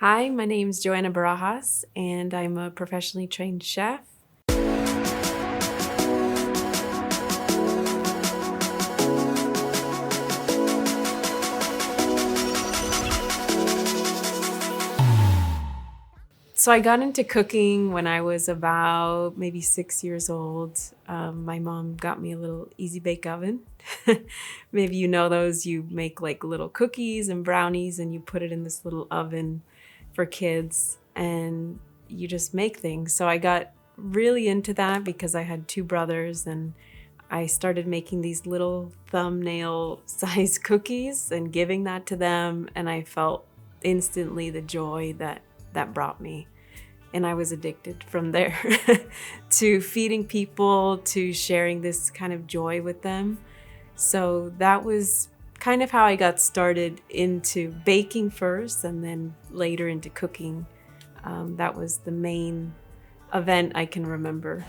Hi, my name's Joanna Barajas, and I'm a professionally trained chef. So I got into cooking when I was about maybe 6 years old. My mom got me a little easy bake oven. Maybe you know those. You make like little cookies and brownies, and you put it in this little oven for kids, and you just make things. So I got really into that because I had two brothers, and I started making these little thumbnail size cookies and giving that to them, and I felt instantly the joy that brought me. And I was addicted from there to feeding people, to sharing this kind of joy with them. So that was kind of how I got started into baking first and then later into cooking. That was the main event I can remember.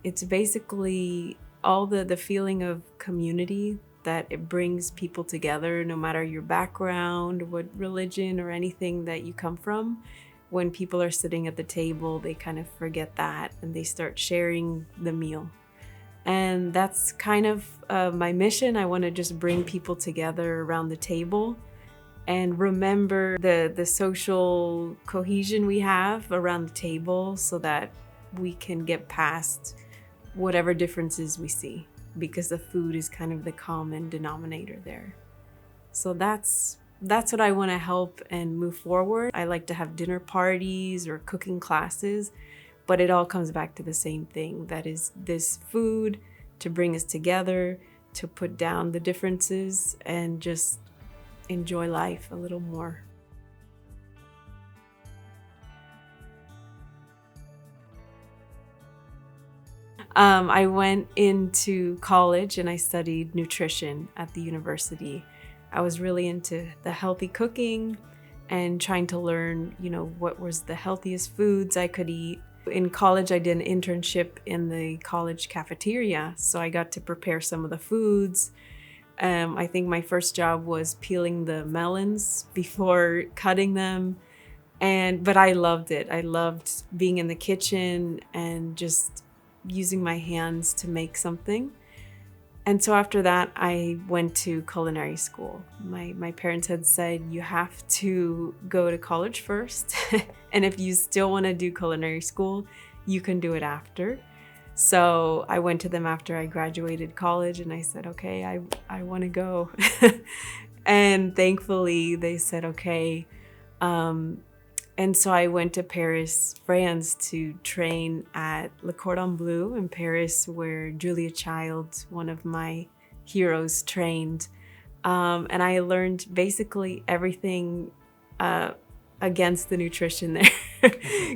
It's basically all the feeling of community that it brings people together, no matter your background, what religion or anything that you come from. When people are sitting at the table, they kind of forget that and they start sharing the meal. And that's kind of my mission. I want to just bring people together around the table and remember the social cohesion we have around the table so that we can get past whatever differences we see, because the food is kind of the common denominator there. So that's what I want to help and move forward. I like to have dinner parties or cooking classes, but it all comes back to the same thing, that is this food to bring us together, to put down the differences and just enjoy life a little more. I went into college and I studied nutrition at the university. I was really into the healthy cooking and trying to learn, what was the healthiest foods I could eat. In college, I did an internship in the college cafeteria, so I got to prepare some of the foods. I think my first job was peeling the melons before cutting them. But I loved it. I loved being in the kitchen and just using my hands to make something. And so after that, I went to culinary school. My parents had said, you have to go to college first. And if you still want to do culinary school, you can do it after. So I went to them after I graduated college and I said, okay, I want to go. And thankfully they said, okay. And so I went to Paris, France to train at Le Cordon Bleu in Paris, where Julia Child, one of my heroes, trained. And I learned basically everything against the nutrition there.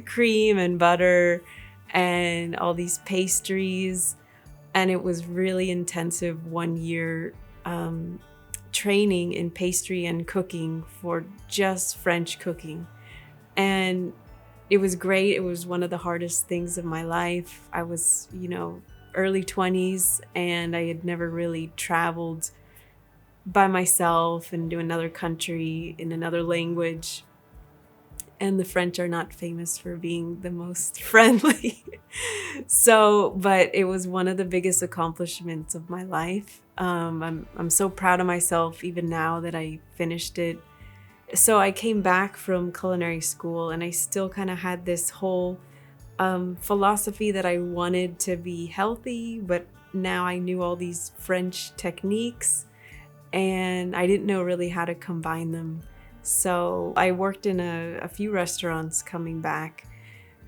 Cream and butter and all these pastries. And it was really intensive 1 year training in pastry and cooking for just French cooking. And it was great. It was one of the hardest things of my life. I was, early 20s, and I had never really traveled by myself and to another country in another language. And the French are not famous for being the most friendly. But it was one of the biggest accomplishments of my life. I'm so proud of myself even now that I finished it. So I came back from culinary school and I still kind of had this whole philosophy that I wanted to be healthy, but now I knew all these French techniques and I didn't know really how to combine them. So I worked in a few restaurants coming back,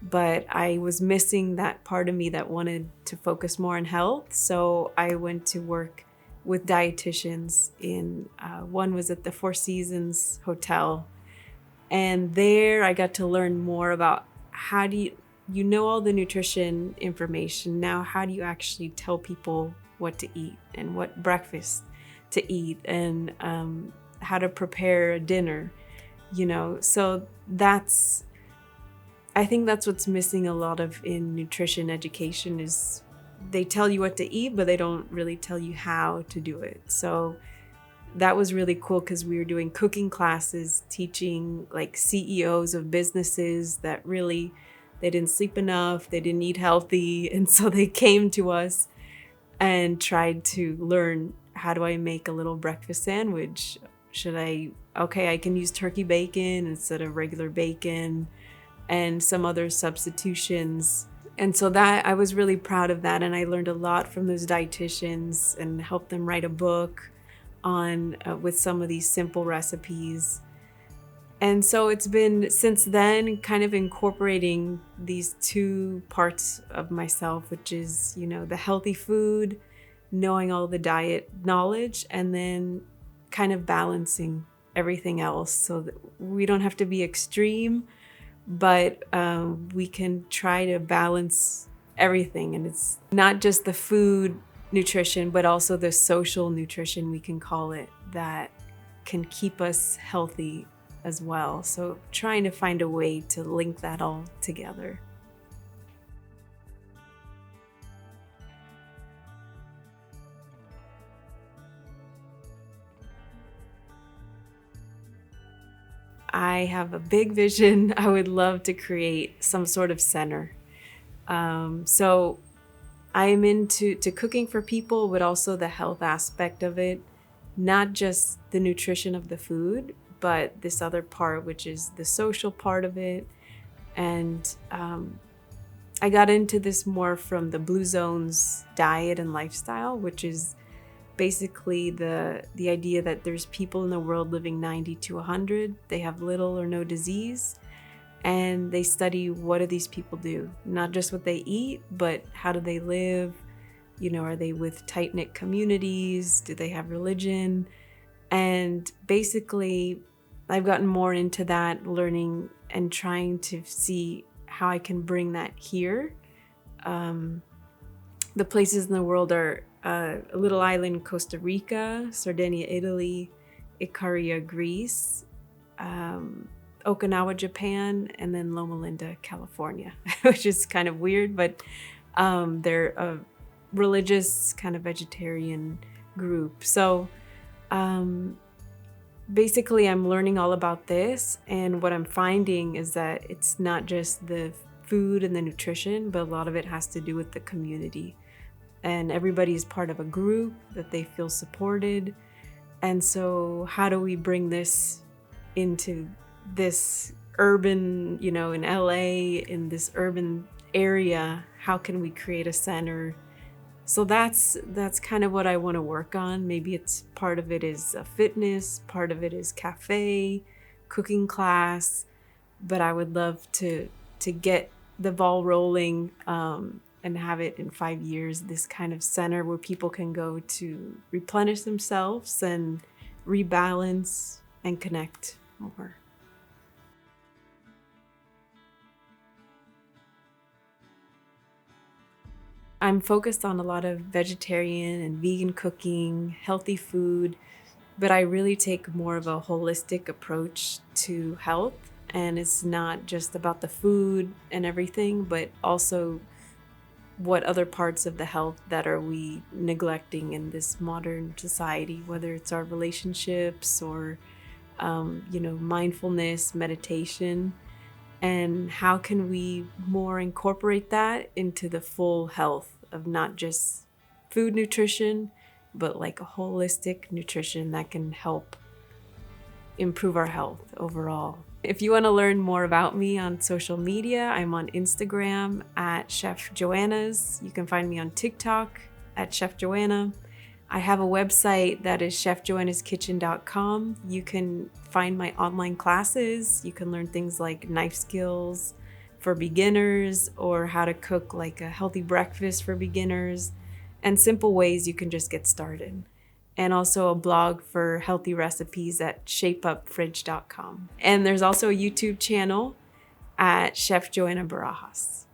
but I was missing that part of me that wanted to focus more on health. So I went to work with dietitians one was at the Four Seasons Hotel. And there I got to learn more about how do you know all the nutrition information. Now, how do you actually tell people what to eat and what breakfast to eat and how to prepare a dinner, So I think that's what's missing a lot of in nutrition education is they tell you what to eat, but they don't really tell you how to do it. So that was really cool because we were doing cooking classes, teaching like CEOs of businesses that really, they didn't sleep enough, they didn't eat healthy. And so they came to us and tried to learn, how do I make a little breakfast sandwich? I can use turkey bacon instead of regular bacon, and some other substitutions. And so that, I was really proud of that. And I learned a lot from those dietitians and helped them write a book on with some of these simple recipes. And so it's been since then kind of incorporating these two parts of myself, which is, the healthy food, knowing all the diet knowledge, and then kind of balancing everything else so that we don't have to be extreme, but we can try to balance everything. And it's not just the food nutrition, but also the social nutrition, we can call it, that can keep us healthy as well. So trying to find a way to link that all together. I have a big vision. I would love to create some sort of center. So I'm into cooking for people, but also the health aspect of it, not just the nutrition of the food, but this other part, which is the social part of it. And I got into this more from the Blue Zone's diet and lifestyle, which is basically the idea that there's people in the world living 90 to 100. They have little or no disease. And they study, what do these people do? Not just what they eat, but how do they live? Are they with tight-knit communities? Do they have religion? And basically, I've gotten more into that, learning and trying to see how I can bring that here. The places in the world are a little island, Costa Rica, Sardinia, Italy, Ikaria, Greece, Okinawa, Japan, and then Loma Linda, California, which is kind of weird, but they're a religious kind of vegetarian group. So basically, I'm learning all about this, and what I'm finding is that it's not just the food and the nutrition, but a lot of it has to do with the community. And everybody is part of a group that they feel supported. And so how do we bring this into this urban, in LA, in this urban area? How can we create a center? So that's kind of what I want to work on. Maybe it's part of it is fitness, part of it is cafe, cooking class, but I would love to get the ball rolling and have it in 5 years, this kind of center where people can go to replenish themselves and rebalance and connect more. I'm focused on a lot of vegetarian and vegan cooking, healthy food, but I really take more of a holistic approach to health. And it's not just about the food and everything, but also what other parts of the health that are we neglecting in this modern society, whether it's our relationships or, mindfulness, meditation, and how can we more incorporate that into the full health of not just food nutrition, but like a holistic nutrition that can help improve our health overall. If you want to learn more about me on social media, I'm on Instagram at Chef Joanna's. You can find me on TikTok at Chef Joanna. I have a website that is chefjoannaskitchen.com. You can find my online classes. You can learn things like knife skills for beginners, or how to cook like a healthy breakfast for beginners, and simple ways you can just get started. And also a blog for healthy recipes at shapeupfridge.com. And there's also a YouTube channel at Chef Joanna Barajas.